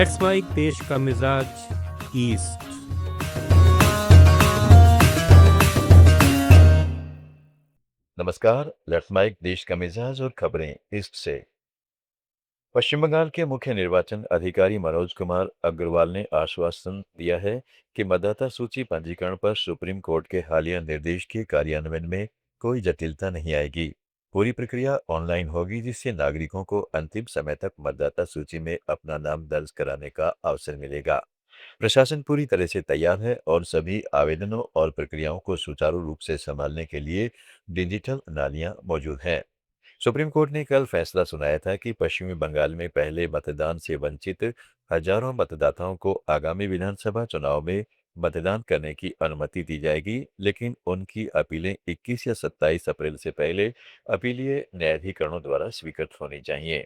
Let's mic देश का मिजाज ईस्ट। नमस्कार। लेट्स माइक देश का मिजाज और खबरें ईस्ट से। पश्चिम बंगाल के मुख्य निर्वाचन अधिकारी मनोज कुमार अग्रवाल ने आश्वासन दिया है कि मतदाता सूची पंजीकरण पर सुप्रीम कोर्ट के हालिया निर्देश के कार्यान्वयन में कोई जटिलता नहीं आएगी। पूरी प्रक्रिया ऑनलाइन होगी, जिससे नागरिकों को अंतिम समय तक मतदाता सूची में अपना नाम दर्ज कराने का अवसर मिलेगा। प्रशासन पूरी तरह से तैयार है और सभी आवेदनों और प्रक्रियाओं को सुचारू रूप से संभालने के लिए डिजिटल नालियां मौजूद हैं। सुप्रीम कोर्ट ने कल फैसला सुनाया था कि पश्चिमी बंगाल में पहले मतदान से वंचित हजारों मतदाताओं को आगामी विधानसभा चुनाव में मतदान करने की अनुमति दी जाएगी, लेकिन उनकी अपीलें 21 या 27 अप्रैल से पहले अपीलीय न्यायाधिकरणों द्वारा स्वीकृत होनी चाहिए।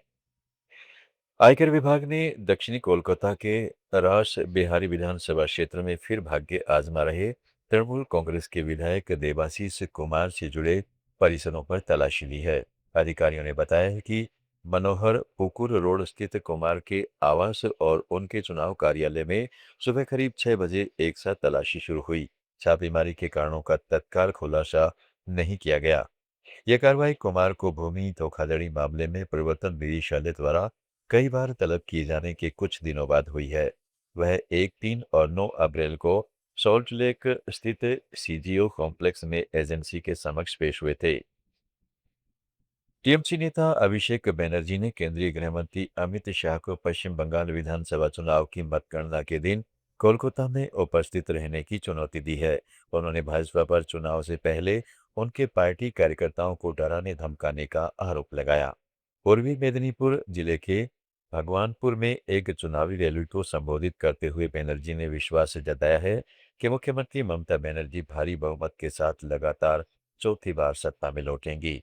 आयकर विभाग ने दक्षिणी कोलकाता के रास बिहारी विधानसभा क्षेत्र में फिर भाग्य आजमा रहे तृणमूल कांग्रेस के विधायक देवाशीष कुमार से जुड़े परिसरों पर तलाशी ली है। अधिकारियों ने बताया है कि मनोहर पुकुर रोड स्थित कुमार के आवास और उनके चुनाव कार्यालय में सुबह करीब 6 बजे एक साथ तलाशी शुरू हुई। छापेमारी के कारणों का तत्काल खुलासा नहीं किया गया। यह कार्रवाई कुमार को भूमि धोखाधड़ी मामले में प्रवर्तन निदेशालय द्वारा कई बार तलब किए जाने के कुछ दिनों बाद हुई है। वह 1, 3 और 9 अप्रैल को सॉल्ट लेक स्थित सीजीओ कॉम्प्लेक्स में एजेंसी के समक्ष पेश हुए थे। टीएमसी नेता अभिषेक बनर्जी ने केंद्रीय गृह मंत्री अमित शाह को पश्चिम बंगाल विधानसभा चुनाव की मतगणना के दिन कोलकाता में उपस्थित रहने की चुनौती दी है। उन्होंने भाजपा पर चुनाव से पहले उनके पार्टी कार्यकर्ताओं को डराने धमकाने का आरोप लगाया। पूर्वी मेदिनीपुर जिले के भगवानपुर में एक चुनावी रैली को संबोधित करते हुए बनर्जी ने विश्वास जताया है कि मुख्यमंत्री ममता बनर्जी भारी बहुमत के साथ लगातार चौथी बार सत्ता में लौटेंगी।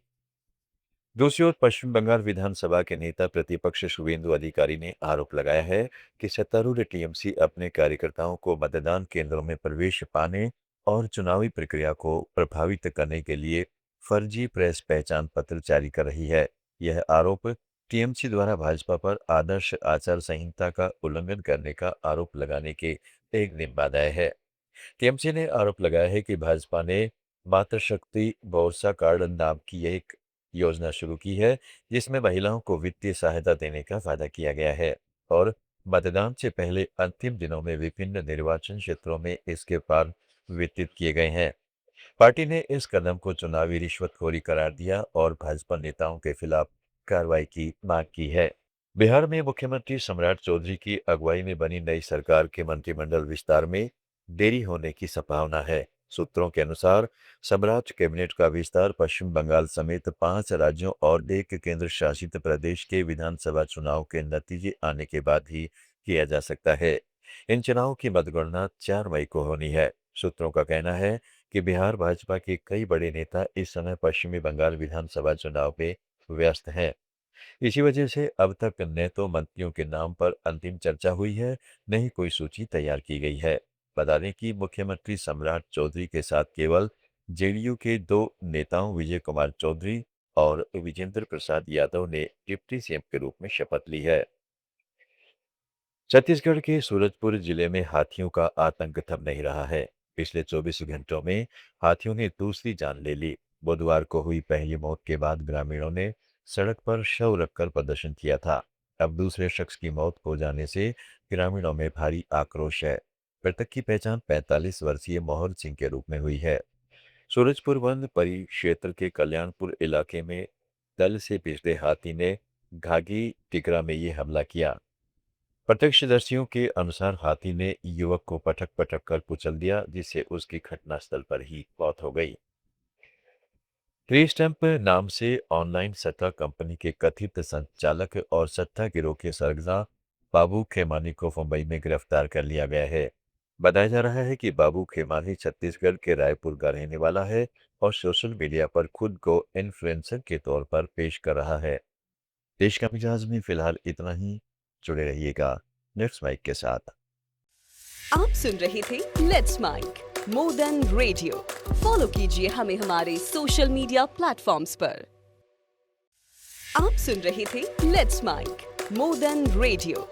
दूसरी ओर पश्चिम बंगाल विधानसभा के नेता प्रतिपक्ष शुभेंदु अधिकारी ने आरोप लगाया है कि सत्तारूढ़ टीएमसी अपने कार्यकर्ताओं को मतदान केंद्रों में प्रवेश पाने और चुनावी प्रक्रिया को प्रभावित करने के लिए फर्जी प्रेस पहचान पत्र जारी कर रही है। यह आरोप टीएमसी द्वारा भाजपा पर आदर्श आचार संहिता का उल्लंघन करने का आरोप लगाने के एक दिन बाद आया है। टीएमसी ने आरोप लगाया है कि भाजपा ने मातृशक्ति भरोसा कार्ड नाम की एक योजना शुरू की है, जिसमें महिलाओं को वित्तीय सहायता देने का वादा किया गया है और मतदान से पहले अंतिम दिनों में विभिन्न निर्वाचन क्षेत्रों में इसके फॉर्म वितरित किए गए हैं। पार्टी ने इस कदम को चुनावी रिश्वतखोरी करार दिया और भाजपा नेताओं के खिलाफ कार्रवाई की मांग की है। बिहार में मुख्यमंत्री सम्राट चौधरी की अगुवाई में बनी नई सरकार के मंत्रिमंडल विस्तार में देरी होने की संभावना है। सूत्रों के अनुसार सम्राट कैबिनेट का विस्तार पश्चिम बंगाल समेत 5 राज्यों और एक केंद्र शासित प्रदेश के विधानसभा चुनाव के नतीजे आने के बाद ही किया जा सकता है। इन चुनावों की मतगणना 4 मई को होनी है। सूत्रों का कहना है कि बिहार भाजपा के कई बड़े नेता इस समय पश्चिमी बंगाल विधानसभा चुनाव में व्यस्त हैं। इसी वजह से अब तक न तो मंत्रियों के नाम पर अंतिम चर्चा हुई है, न ही कोई सूची तैयार की गई है। बता दें कि मुख्यमंत्री सम्राट चौधरी के साथ केवल जेडीयू के 2 नेताओं विजय कुमार चौधरी और विजेंद्र प्रसाद यादव ने डिप्टी सीएम के रूप में शपथ ली है। छत्तीसगढ़ के सूरजपुर जिले में हाथियों का आतंक थम नहीं रहा है। पिछले 24 घंटों में हाथियों ने दूसरी जान ले ली। बुधवार को हुई पहली मौत के बाद ग्रामीणों ने सड़क पर शव रखकर प्रदर्शन किया था। अब दूसरे शख्स की मौत हो जाने से ग्रामीणों में भारी आक्रोश है। मृतक की पहचान 45 वर्षीय मोहर सिंह के रूप में हुई है। सूरजपुर वन परिक्षेत्र के कल्याणपुर इलाके में दल से पिछले हाथी ने घाघी टिकरा में ये हमला किया। प्रत्यक्षदर्शियों के अनुसार हाथी ने युवक को पटक पटक कर कुचल दिया, जिससे उसकी घटनास्थल पर ही मौत हो गई। थ्री स्टैंप नाम से ऑनलाइन सट्टा कंपनी के कथित संचालक और सट्टा गिरोह के सरगना बाबू खेमानी को मुंबई में गिरफ्तार कर लिया गया है। बताया जा रहा है कि बाबू खेमानी छत्तीसगढ़ के रायपुर का रहने वाला है और सोशल मीडिया पर खुद को इन्फ्लुएंसर के तौर पर पेश कर रहा है। देश का मिजाज में फिलहाल इतना ही। जुड़े रहिएगा नेक्स्ट माइक के साथ। आप सुन रहे थे let's mike more than radio. Follow कीजिए हमें हमारे सोशल मीडिया प्लेटफॉर्म्स पर। आप सुन रहे थे let's mike more than radio.